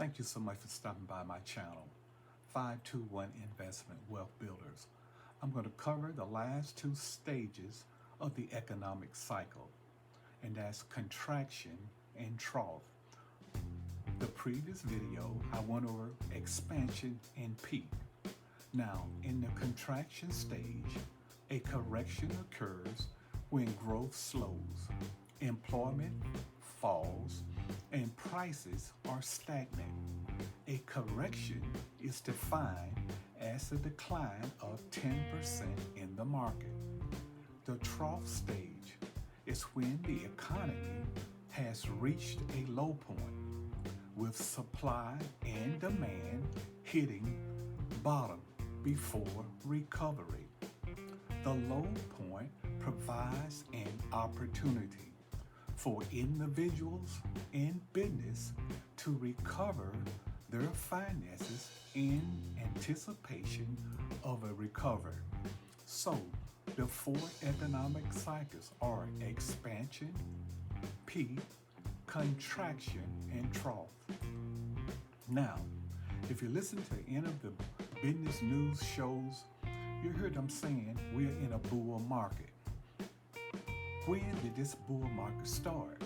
Thank you so much for stopping by my channel, 521 Investment Wealth Builders. I'm going to cover the last two stages of the economic cycle, and that's contraction and trough. The previous video, I went over expansion and peak. Now, in the contraction stage, a correction occurs when growth slows, employment falls, and prices are stagnant. A correction is defined as a decline of 10% in the market. The trough stage is when the economy has reached a low point, with supply and demand hitting bottom before recovery. The low point provides an opportunity for individuals and business to recover their finances in anticipation of a recovery. So, the four economic cycles are expansion, peak, contraction, and trough. Now, if you listen to any of the business news shows, you hear them saying we're in a bull market. When did this bull market start?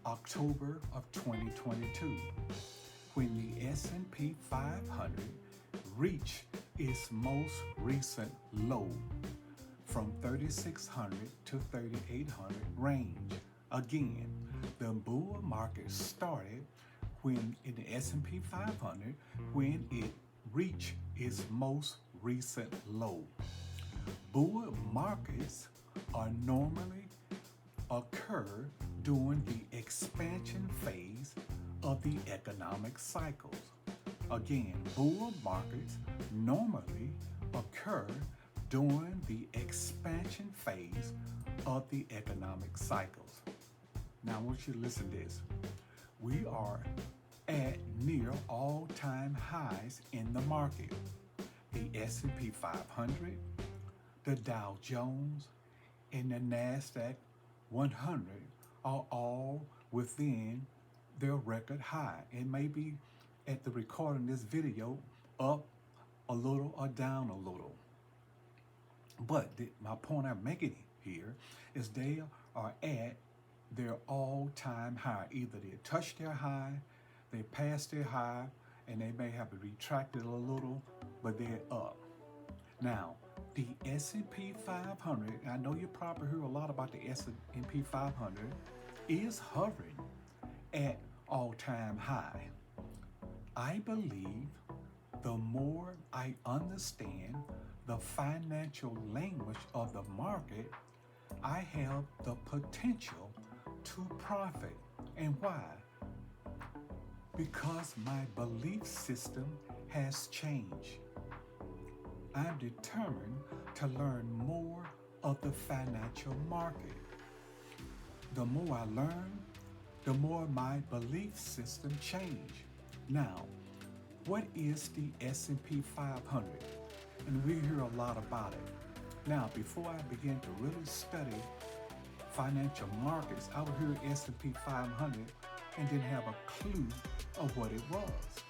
October of 2022, when the S&P 500 reached its most recent low from 3,600 to 3,800 range. Again, the bull market started when in the S&P 500 when it reached its most recent low. Bull markets are normally occur during the expansion phase of the economic cycles. Again, bull markets normally occur during the expansion phase of the economic cycles. Now I want you to listen to this. We are at near all-time highs in the market. The S&P 500, the Dow Jones, and the NASDAQ 100 are all within their record high. It may be at the recording this video up a little or down a little. But my point I'm making here is they are at their all-time high. Either they touched their high, they passed their high, and they may have retracted a little, but they're up. Now, the S&P 500, I know you probably heard a lot about the S&P 500, is hovering at all-time high. I believe the more I understand the financial language of the market, I have the potential to profit. And why? Because my belief system has changed. I'm determined to learn more of the financial market. The more I learn, the more my belief system change. Now, what is the S&P 500? And we hear a lot about it. Now, before I begin to really study financial markets, I would hear S&P 500 and didn't have a clue of what it was.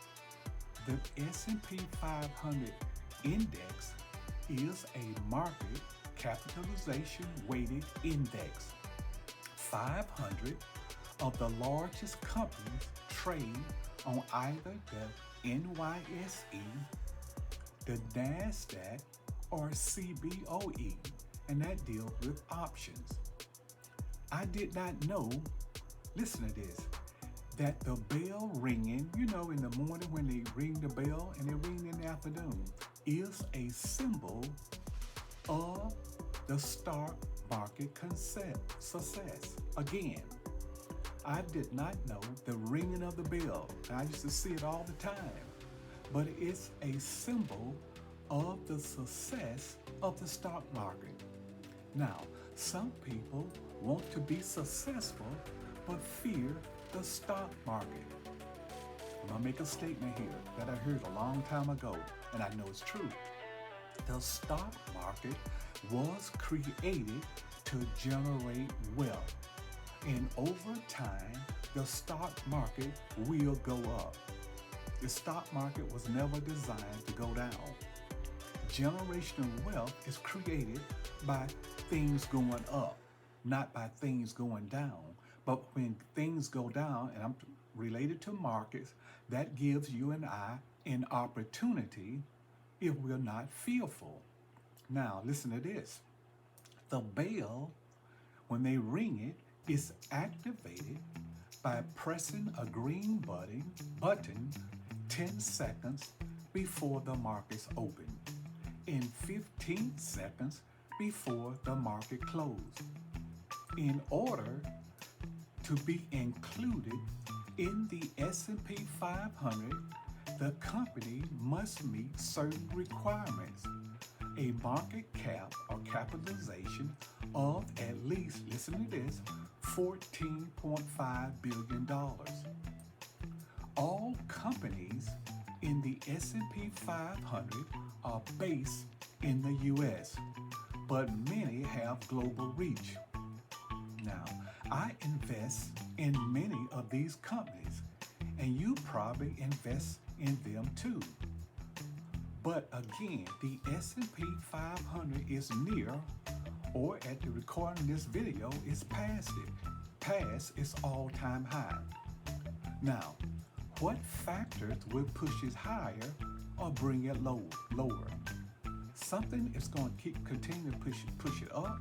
The S&P 500 index is a market capitalization weighted index. 500 of the largest companies trade on either the NYSE, the NASDAQ, or CBOE, and that deals with options. I did not know, listen to this, that the bell ringing, in the morning when they ring the bell and they ring in the afternoon, is a symbol of the stock market success. Again, I did not know the ringing of the bell. I used to see it all the time, but it's a symbol of the success of the stock market. Now, some people want to be successful but fear the stock market. I'm gonna make a statement here that I heard a long time ago, and I know it's true. The stock market was created to generate wealth. And over time, the stock market will go up. The stock market was never designed to go down. Generational wealth is created by things going up, not by things going down. But when things go down, and I'm related to markets, that gives you and I an opportunity if we're not fearful. Now, listen to this. The bell, when they ring it, is activated by pressing a green button 10 seconds before the markets open and 15 seconds before the market closed. In order to be included in the S&P 500, the company must meet certain requirements. A market cap or capitalization of at least, listen to this, $14.5 billion. All companies in the S&P 500 are based in the US, but many have global reach. Now, I invest in many of these companies, and you probably invest in them too. But again, the S&P 500 is near, or at the recording of this video, is past its all-time high. Now, what factors will push it higher or bring it lower? Something is going to continue to push it up,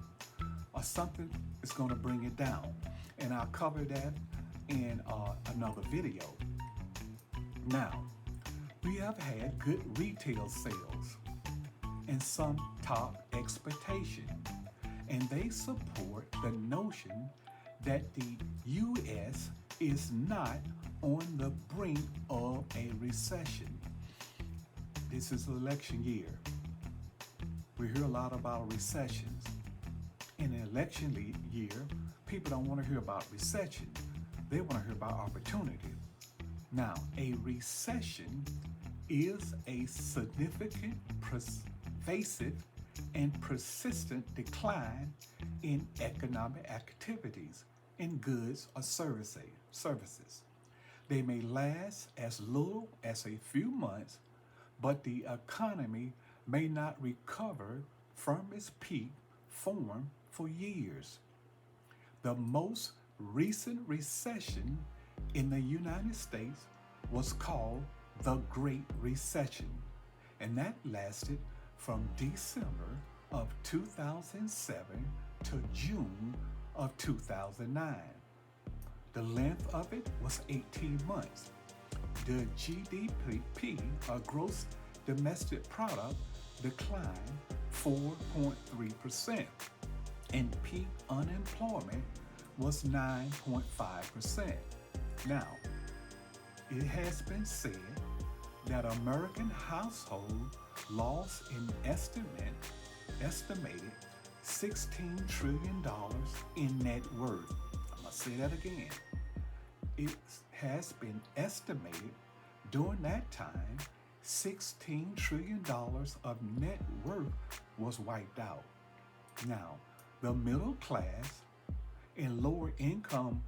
or something is going to bring it down. And I'll cover that in another video. Now, we have had good retail sales and some top expectation, and they support the notion that the U.S. is not on the brink of a recession. This is election year. We hear a lot about recessions. In an election year, people don't want to hear about recession. They want to hear about opportunity. Now, a recession is a significant, pervasive, and persistent decline in economic activities in goods or services. They may last as little as a few months, but the economy may not recover from its peak form for years. The most recent recession in the United States was called the Great Recession, and that lasted from December of 2007 to June of 2009. The length of it was 18 months. The GDP, or gross domestic product, declined 4.3%, and peak unemployment was 9.5%. Now, it has been said that American households lost an estimated $16 trillion in net worth. I'm going to say that again. It has been estimated during that time, $16 trillion of net worth was wiped out. Now, the middle class and lower income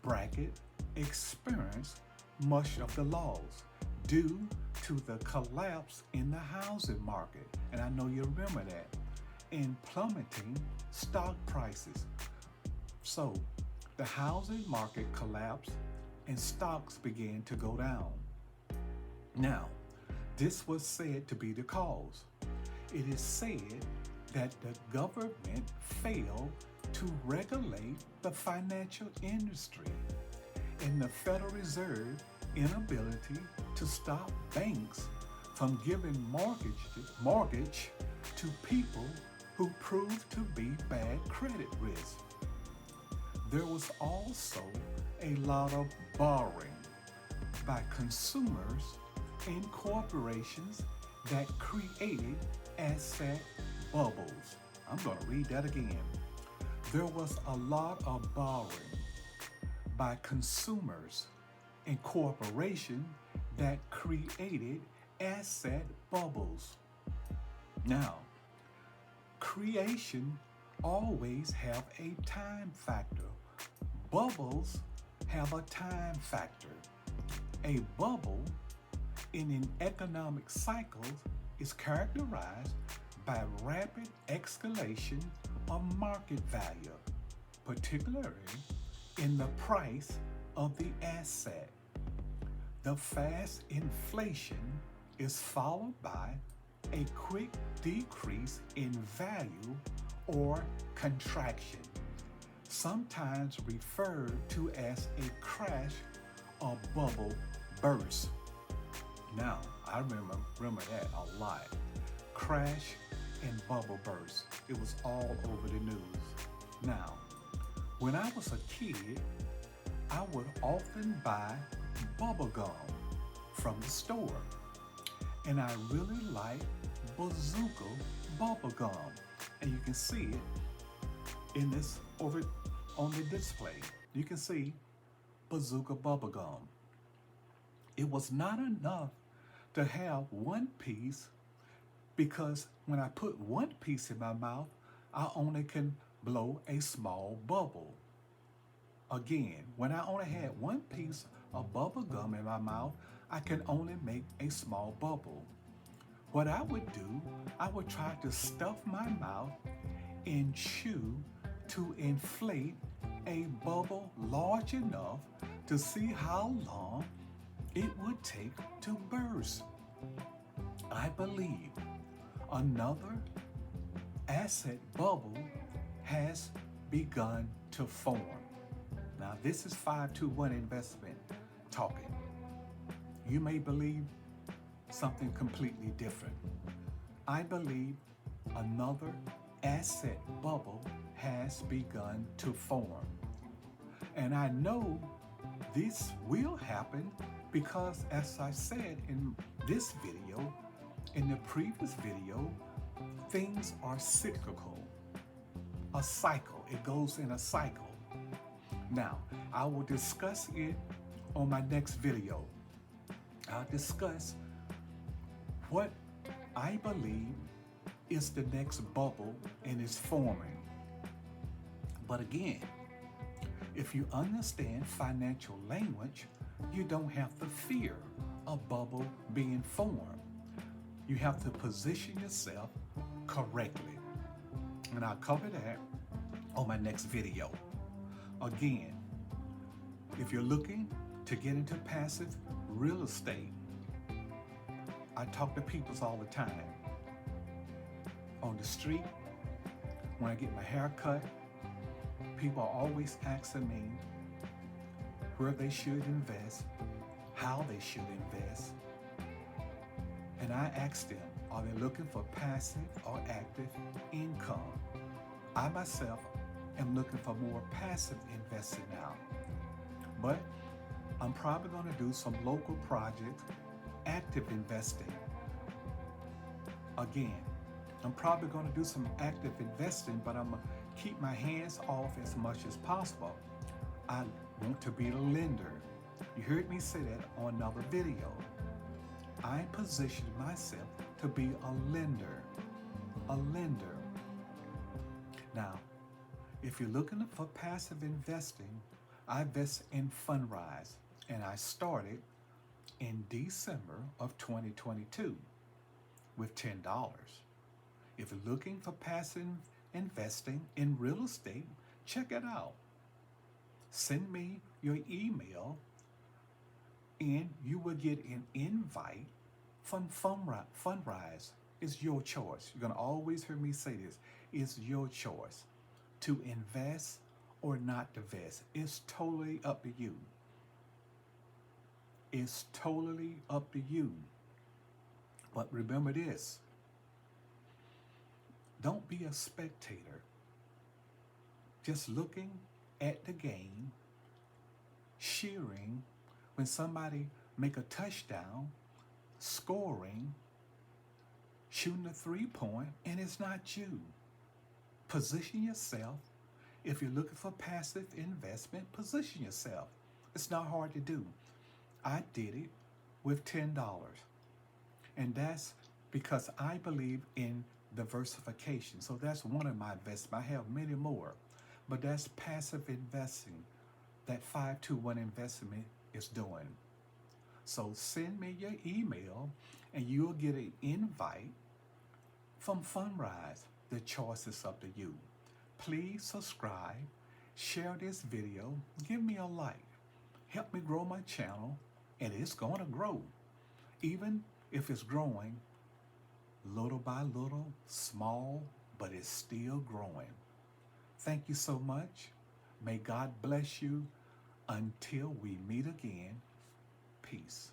bracket experienced much of the loss due to the collapse in the housing market, and I know you remember that, and plummeting stock prices. So the housing market collapsed and stocks began to go down. Now, this was said to be the cause. It is said that the government failed to regulate the financial industry, and the Federal Reserve inability to stop banks from giving mortgage to people who proved to be bad credit risk. There was also a lot of borrowing by consumers and corporations that created asset bubbles. I'm going to read that again. There was a lot of borrowing by consumers and corporations that created asset bubbles. Now, creation always have a time factor. Bubbles have a time factor. A bubble in an economic cycle is characterized by rapid escalation of market value, particularly in the price of the asset. The fast inflation is followed by a quick decrease in value or contraction, sometimes referred to as a crash or bubble burst. Now, I remember that a lot. Crash and bubble burst. It was all over the news. Now, when I was a kid, I would often buy bubble gum from the store. And I really like Bazooka bubble gum. And you can see it in this over on the display. You can see Bazooka bubble gum. It was not enough to have one piece because when I put one piece in my mouth, I only can blow a small bubble. Again, when I only had one piece of bubble gum in my mouth, I can only make a small bubble. What I would do, I would try to stuff my mouth and chew to inflate a bubble large enough to see how long it would take to burst. I believe another asset bubble has begun to form. Now, this is 521 investment talking. You may believe something completely different. I believe another asset bubble has begun to form. And I know this will happen because, as I said in this video, in the previous video, things are cyclical. A cycle. It goes in a cycle. Now, I will discuss it on my next video. I'll discuss what I believe is the next bubble and is forming. But again, if you understand financial language, you don't have to fear a bubble being formed. You have to position yourself correctly. And I'll cover that on my next video. Again, if you're looking to get into passive real estate, I talk to people all the time. On the street, when I get my hair cut, people are always asking me where they should invest, how they should invest. And I ask them, are they looking for passive or active income? I myself am looking for more passive investing now. But I'm probably going to do some local projects, active investing. Again, I'm probably going to do some active investing, but I'm going to keep my hands off as much as possible. I want to be a lender. You heard me say that on another video. I positioned myself to be a lender. A lender. Now, if you're looking for passive investing, I invest in Fundrise, and I started in December of 2022 with $10. If you're looking for passive investing in real estate, check it out. Send me your email and you will get an invite from Fundrise. It's your choice. You're going to always hear me say this. It's your choice to invest or not to invest. It's totally up to you. It's totally up to you. But remember this. Don't be a spectator. Just looking at the game, cheering when somebody make a touchdown, scoring, shooting a 3-point, and it's not you. Position yourself. If you're looking for passive investment, position yourself. It's not hard to do. I did it with $10. And that's because I believe in diversification. So that's one of my investments. I have many more, but that's passive investing. that 521 investment is doing. So send me your email and you'll get an invite from Fundrise. The choice is up to you. Please subscribe, share this video, give me a like. Help me grow my channel, and it's going to grow. Even if it's growing little by little, small, but it's still growing. Thank you so much. May God bless you. Until we meet again, peace.